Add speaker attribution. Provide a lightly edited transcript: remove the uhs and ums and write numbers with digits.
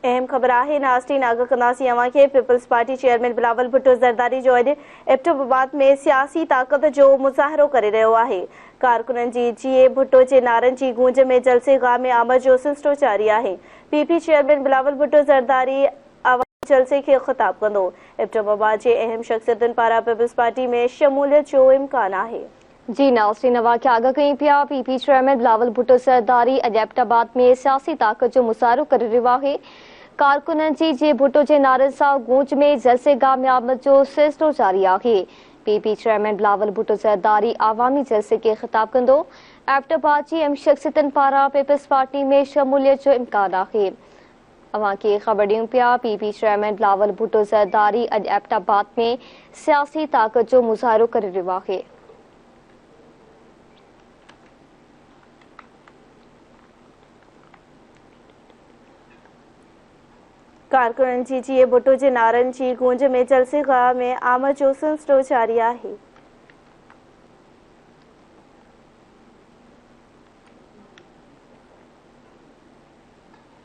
Speaker 1: अहम खबर है नास्टीन आगा कंदासीं अवां खे People's Party chairman Bilawal Bhutto Zardari जो अॼु एबटाबाद में सियासी ताक़त जो मुज़ाहिरो करे रहियो आहे। कारकुननि जी जीए भुट्टो जे नारनि जी गूंज में जलसे गाह में आमद जो सिलसिलो जारी आहे। पीपी चेयरमैन बिलावल भुट्टो ज़रदारी अवामी जलसे खे ख़िताब कंदो। एबटाबाद जे अहम शख्सियतुनि पारां पीपल्स पार्टी में शमूलियत जो इम्कान आहे।
Speaker 2: जी नास्रीन अवां खे आगाह कई पिया पीपी चेयरमैन बिलावल भुट्टो ज़रदारी अॼु एबटाबाद में सियासी ताक़त जो मुज़ाहिरो करे रहियो आहे। कारकुननि जी भुट्टो जे नारनि सां गूंज में जलसे गाह में आमद जो सिलसिलो जारी आहे। पीपी चेयरमैन बिलावल भुट्टो ज़रदारी आवामी जलसे खे ख़िताब कंदो। एबटाबाद जी अहम शख्सियतुनि पारां पीपल्स पार्टी में शमूलियत जो इम्कान आहे। अवां खे ख़बर ॾियूं पिया पीपी चेयरमैन बिलावल भुट्टो ज़रदारी अॼु एबटाबाद में सियासी ताक़त जो मुज़ाहिरो करे रहियो आहे।
Speaker 1: कारकुननि जी जीए भुट्टो जे नारनि जी गूंज में जलसे गाह में आमद जो सिलसिलो जारी आहे।